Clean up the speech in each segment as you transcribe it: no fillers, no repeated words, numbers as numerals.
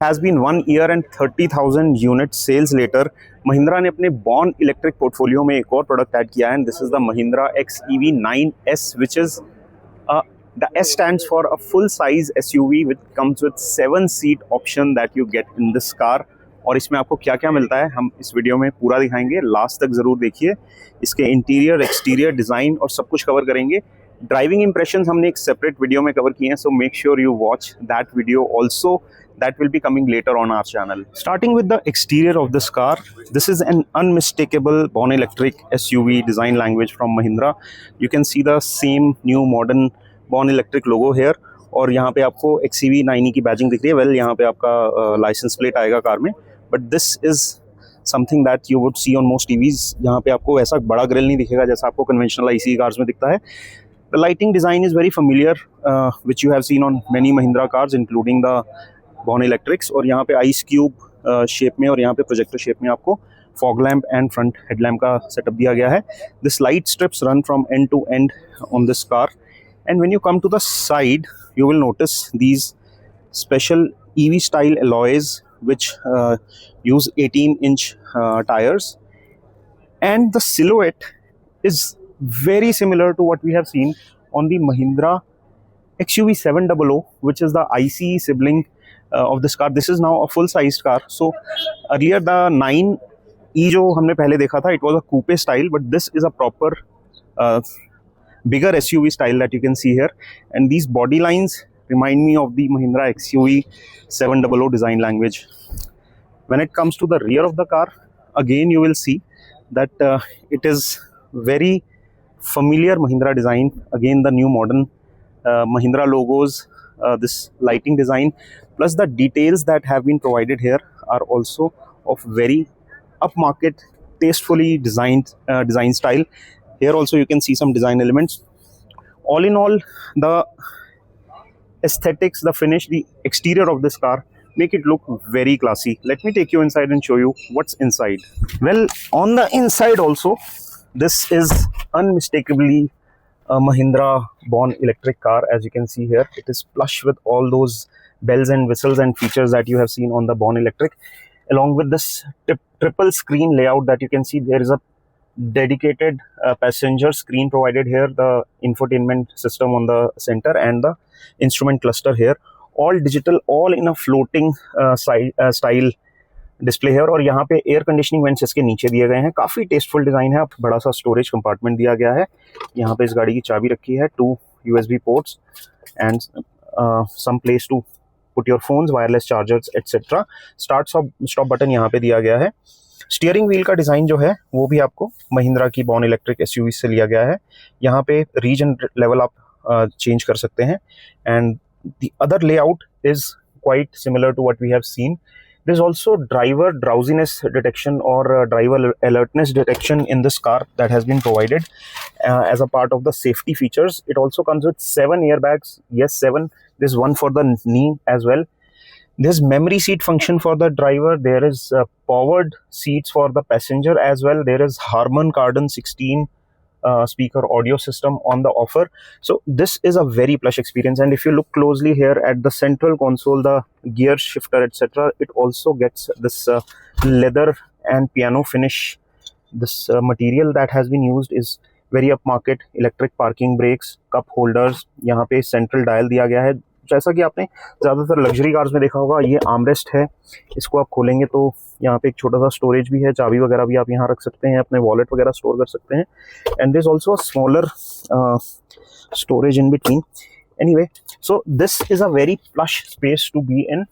Has been 1 year and 30,000 unit sales later. Mahindra ने अपने born electric portfolio में एक और प्रोडक्ट ऐड किया है, and this is the Mahindra XEV 9S, which is the S stands for a full size SUV which comes with 7-seat option that you get in this car. और इसमें आपको क्या क्या मिलता है हम इस वीडियो में पूरा दिखाएंगे, लास्ट तक ज़रूर देखिए। इसके इंटीरियर, एक्सटीरियर, डिज़ाइन और सब कुछ कवर करेंगे। ड्राइविंग इंप्रेशंस हमने एक सेपरेट वीडियो में कवर किए हैं, so make sure you watch that video also. That will be coming later on our channel. Starting with the exterior of this car, this is an unmistakable Born Electric SUV design language from Mahindra. You can see the same new modern Born Electric logo here. और यहाँ पे आपको XEV 9E की badging दिख रही है। Well, यहाँ पे आपका लाइसेंस प्लेट आएगा कार में, but this is something that you would see on most EVs. यहाँ पे आपको ऐसा बड़ा ग्रिल नहीं दिखेगा जैसा आपको कन्वेंशनल ICE कार्स में दिखता है। The lighting design is very familiar, which you have seen on many Mahindra cars, including the Born Electrics. और यहाँ पे आइस क्यूब शेप में और यहाँ पे प्रोजेक्टर शेप में आपको fog lamp and front headlamp का सेटअप दिया गया है। This light strips run from end to end on this car, and when you come to the side you will notice these special EV style alloys which use 18-inch tires, and the silhouette is very similar to what we have seen on the Mahindra XUV 700, which is the ICE sibling of this car. This is now a full-sized car. So earlier the 9E जो हमने पहले देखा था, it was a coupe style, but this is a proper bigger SUV style that you can see here, and these body lines remind me of the Mahindra XUV 700 design language. When it comes to the rear of the car, again you will see that it is very familiar Mahindra design. Again, the new modern Mahindra logos, this lighting design, plus the details that have been provided here are also of very upmarket, tastefully designed design style. Here also you can see some design elements. All in all, the aesthetics, the finish, the exterior of this car make it look very classy. Let me take you inside and show you what's inside. Well, on the inside also, this is unmistakably a Mahindra Born Electric car. As you can see here, it is plush with all those bells and whistles and features that you have seen on the Born Electric. Along with this triple screen layout that you can see, there is a dedicated passenger screen provided here, the infotainment system on the center, and the instrument cluster here, all digital, all in a floating style display है। और यहाँ पे air conditioning vents इसके नीचे दिए गए हैं। काफ़ी टेस्टफुल डिज़ाइन है। बड़ा सा स्टोरेज कंपार्टमेंट दिया गया है। यहाँ पे इस गाड़ी की चाबी रखी है, 2 USB ports and some place to put your phones, wireless chargers etcetera. Start stop button यहाँ पे दिया गया है। स्टीयरिंग व्हील का डिज़ाइन जो है वो भी आपको महिंद्रा की बॉर्न इलेक्ट्रिक SUV से लिया गया है। यहाँ पे रीजन लेवल आप चेंज कर सकते हैं, and the other layout is quite similar to what we have seen. There's also driver drowsiness detection or driver alertness detection in this car that has been provided as a part of the safety features. It also comes with 7 airbags. Yes, 7. There's one for the knee as well. There's memory seat function for the driver. There is powered seats for the passenger as well. There is Harman Kardon 16 speaker audio system on the offer. So this is a very plush experience, and if you look closely here at the central console, the gear shifter etc., it also gets this leather and piano finish. This material that has been used is very upmarket. Electric parking brakes, cup holders, यहाँ पे central dial दिया गया है। जैसा कि आपने ज़्यादातर luxury cars में देखा होगा, ये आर्मरेस्ट है। इसको आप खोलेंगे तो यहाँ पे एक छोटा सा स्टोरेज भी है, चाबी वगैरह भी आप यहाँ रख सकते हैं, अपने वॉलेट वगैरह स्टोर कर सकते हैं, and there is also a smaller storage in between. Anyway, so this is a very plush space to be in.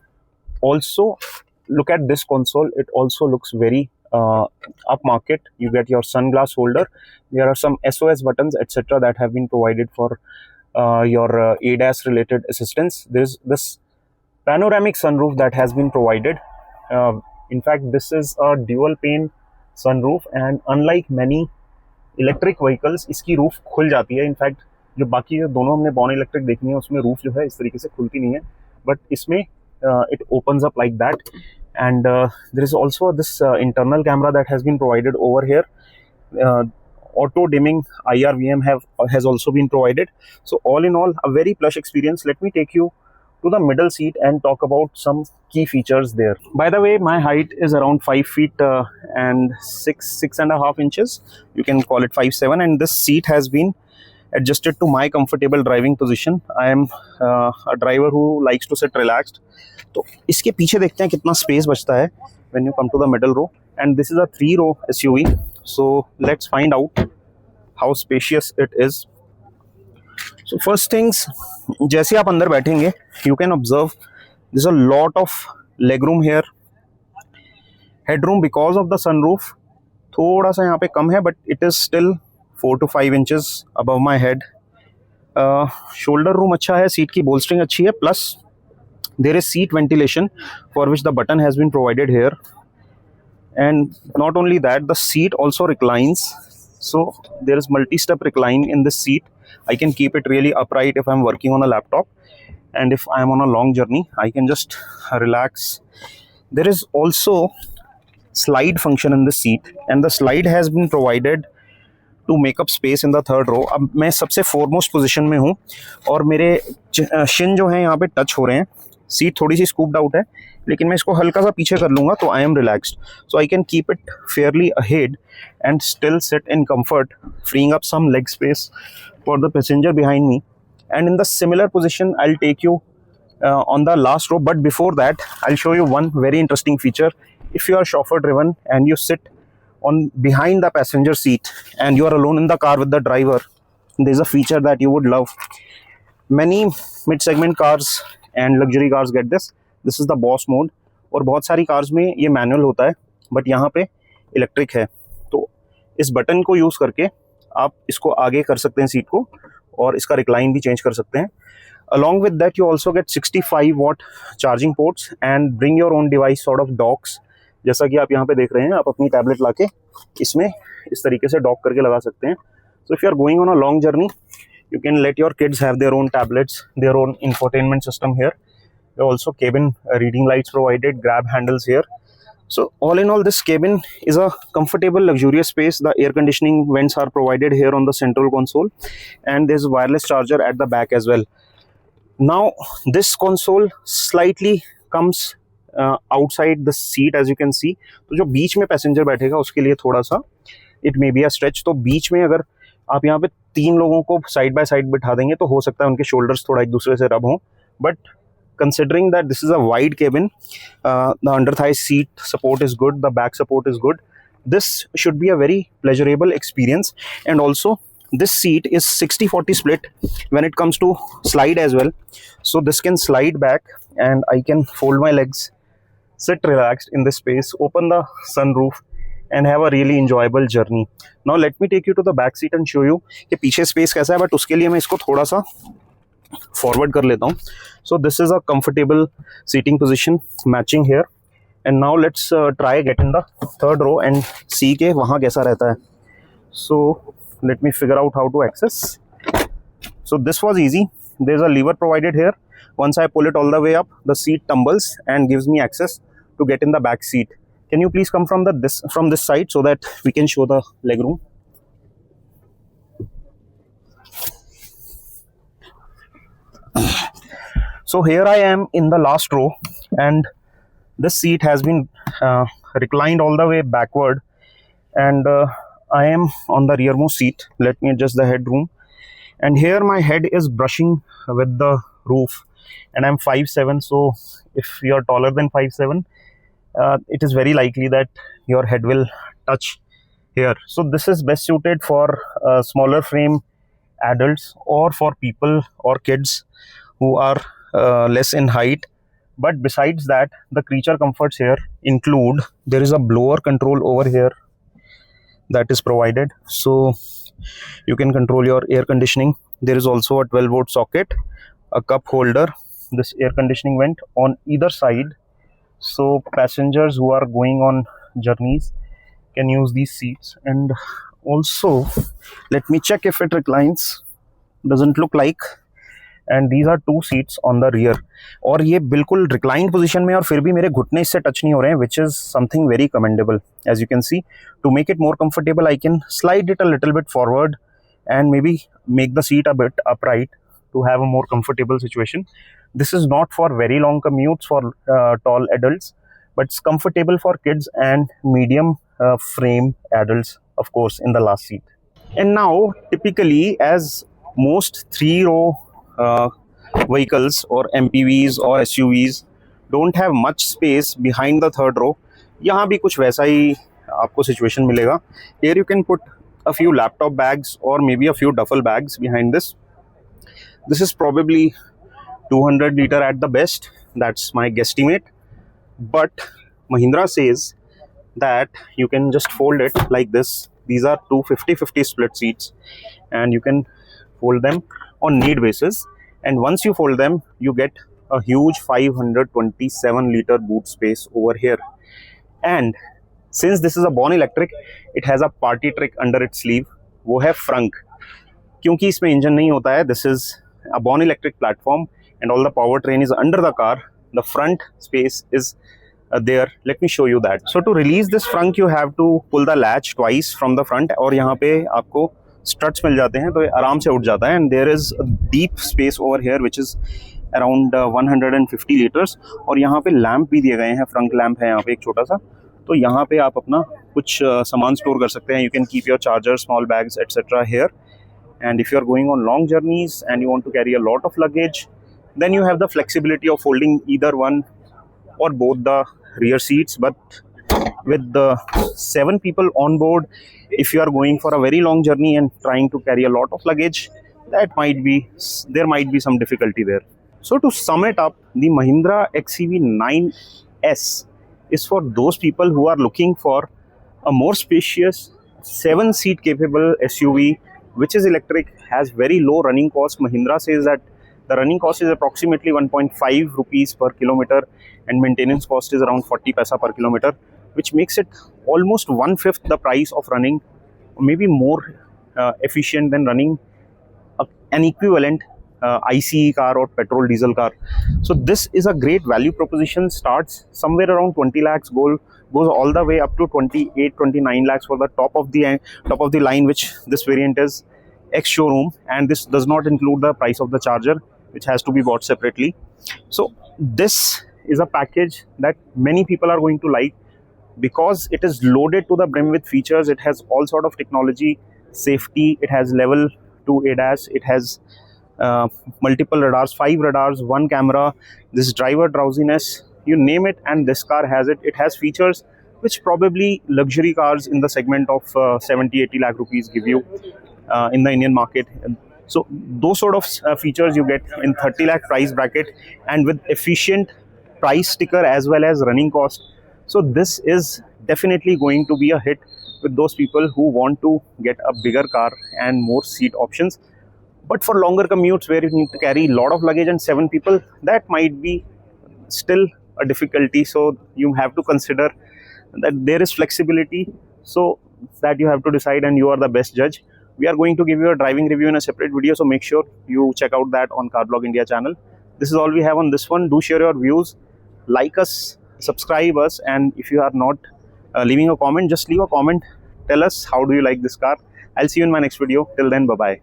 Also, look at this console. It also looks very upmarket. You get your sunglass holder. There are some SOS buttons, etc., that have been provided for your ADAS related assistance. There is this panoramic sunroof that has been provided. In fact, this is a dual pane sunroof, and unlike many electric vehicles, इसकी roof खुल जाती है. In fact जो बाकी दोनों हमने born electric देखनी है उसमें रूफ जो है इस तरीके से खुलती नहीं है, बट इसमें it opens up like that. And there is also this internal camera that has been provided over here. Auto dimming IRVM has also been provided. So all in all, a very plush experience. Let me take you to the middle seat and talk about some key features there. By the way, my height is around 5 feet and 6.5 inches. You can call it 5'7", and this seat has been adjusted to my comfortable driving position. I am a driver who likes to sit relaxed. तो इसके पीछे देखते हैं कितना space बचता है when you come to the middle row, and this is a 3-row SUV. So let's find out how spacious it is. So first things, जैसे आप अंदर बैठेंगे, you can observe there's a lot of legroom here. Headroom because of the sunroof थोड़ा सा यहाँ पे कम है, but it is still 4 to 5 inches above my head. Shoulder room अच्छा है, सीट की bolstering अच्छी है, plus there is seat ventilation for which the button has been provided here. And not only that, the seat also reclines. So there is multi-step recline in this seat. I can keep it really upright if I'm working on a laptop, and if I'm on a long journey, I can just relax. There is also slide function in this seat, and the slide has been provided to make up space in the third row. अब मैं सबसे foremost position में हूँ और मेरे shin जो है यहाँ पे touch हो रहे हैं. सीट थोड़ी सी स्कूप्ड आउट है, लेकिन मैं इसको हल्का सा पीछे कर लूँगा तो I am relaxed. So I can keep it fairly ahead and still sit in comfort, freeing up some leg space for the passenger behind me. And in the similar position I will take you on the last row, but before that I'll show you one very interesting feature. If you are chauffeur driven and you sit on behind the passenger seat and you are alone in the car with the driver, there's a feature that you would love. Many mid-segment cars and luxury cars get this. This is the boss mode. और बहुत सारी cars में ये manual होता है, but यहाँ पे electric है. तो इस बटन को यूज़ करके आप इसको आगे कर सकते हैं सीट को, और इसका रिक्लाइन भी चेंज कर सकते हैं. Along with that, you also get 65-watt charging ports and bring your own device sort of docks. जैसा कि आप यहाँ पे देख रहे हैं, आप अपनी टैबलेट लाके इसमें इस तरीके से डॉक करके लगा सकते हैं. So if you are going on a long journey, you can let your kids have their own tablets, their own infotainment system here. There are also cabin reading lights provided, grab handles here. So all in all, this cabin is a comfortable, luxurious space. The air conditioning vents are provided here on the central console, and there's a wireless charger at the back as well. Now this console slightly comes outside the seat, as you can see. तो जो बीच में passenger बैठेगा उसके लिए थोड़ा सा it may be a stretch. तो बीच में अगर आप यहाँ पे 3 लोगों को साइड बाय साइड बिठा देंगे तो हो सकता है उनके शोल्डर्स थोड़ा एक दूसरे से रब हों. But considering that this is a wide cabin, the under thigh seat support is good, the back support is good. This should be a very pleasurable experience. And also this seat is 60-40 split when it comes to slide as well. So this can slide back and I can fold my legs, sit relaxed in this space, open the sunroof and have a really enjoyable journey. Now let me take you to the back seat and show you कि पीछे space कैसा है, but उसके लिए मैं इसको थोड़ा सा forward कर लेता हूँ. So this is a comfortable seating position matching here. And now let's try get in the third row and see के वहाँ कैसा रहता है. So let me figure out how to access. So this was easy. There's a lever provided here. Once I pull it all the way up, the seat tumbles and gives me access to get in the back seat. Can you please come from this side so that we can show the legroom? So here I am in the last row, and this seat has been reclined all the way backward, and I am on the rearmost seat. Let me adjust the headroom, and here my head is brushing with the roof, and I'm 5'7", so if you are taller than 5'7", it is very likely that your head will touch here. So this is best suited for smaller frame adults or for people or kids who are less in height. But besides that, the creature comforts here include, there is a blower control over here that is provided, so you can control your air conditioning. There is also a 12-volt socket, a cup holder, this air conditioning vent on either side, so passengers who are going on journeys can use these seats. And also let me check if it reclines. Doesn't look like. And these are 2 seats on the rear. और ये बिल्कुल reclined position में और फिर भी मेरे घुटने इससे touch नहीं हो रहे हैं, which is something very commendable. As you can see, to make it more comfortable, I can slide it a little bit forward and maybe make the seat a bit upright to have a more comfortable situation. This is not for very long commutes for tall adults, but it's comfortable for kids and medium frame adults, of course, in the last seat. And now, typically, as most three-row vehicles or MPVs or SUVs don't have much space behind the third row, यहाँ भी कुछ वैसा ही आपको situation मिलेगा. Here you can put a few laptop bags or maybe a few duffel bags behind this. This is probably 200 liter at the best. That's my guesstimate. But Mahindra says that you can just fold it like this. These are two 50-50 split seats, and you can fold them on need basis. And once you fold them, you get a huge 527 liter boot space over here. And since this is a Born Electric, it has a party trick under its sleeve. वो है frunk. क्योंकि इसमें engine नहीं होता है, this is a Born Electric platform and all the powertrain is under the car. The front space is there. Let me show you that. So to release this frunk, you have to pull the latch twice from the front, और यहाँ पे आपको struts मिल जाते हैं, तो ये आराम से उठ जाता है. And there is a deep space over here which is around 150 liters. और यहाँ पे लैम्प भी दिए गए हैं, फ्रंट लैम्प है यहाँ पे एक छोटा सा. तो यहाँ पे आप अपना कुछ सामान स्टोर कर सकते हैं. You can keep your charger, small bags, etc. here. And if you are going on long journeys and you want to carry a lot of luggage, then you have the flexibility of folding either one or both the rear seats. But with the 7 people on board, if you are going for a very long journey and trying to carry a lot of luggage, there might be some difficulty there. So to sum it up, the Mahindra XEV 9S is for those people who are looking for a more spacious 7-seat capable SUV which is electric, has very low running cost. Mahindra says that the running cost is approximately 1.5 rupees per kilometer and maintenance cost is around 40 paisa per kilometer, which makes it almost 1/5 the price of running, or maybe more efficient than running an equivalent ICE car or petrol diesel car. So this is a great value proposition. Starts somewhere around 20 lakhs, goes all the way up to 28-29 lakhs for the top of the line, which this variant is ex showroom, and this does not include the price of the charger, which has to be bought separately. So this is a package that many people are going to like because it is loaded to the brim with features. It has all sort of technology, safety. It has level 2 ADAS. It has multiple radars, 5 radars, 1 camera, this driver drowsiness, you name it, and this car has it. It has features which probably luxury cars in the segment of 70-80 lakh rupees give you in the Indian market. So those sort of features you get in 30 lakh price bracket, and with efficient price sticker as well as running cost. So this is definitely going to be a hit with those people who want to get a bigger car and more seat options. But for longer commutes where you need to carry a lot of luggage and 7 people, that might be still a difficulty. So you have to consider that there is flexibility, so that you have to decide, and you are the best judge. We are going to give you a driving review in a separate video, so make sure you check out that on Carblog India channel. This is all we have on this one. Do share your views, like us, subscribe us, and if you are not leaving a comment, just leave a comment. Tell us how do you like this car. I'll see you in my next video. Till then, bye bye.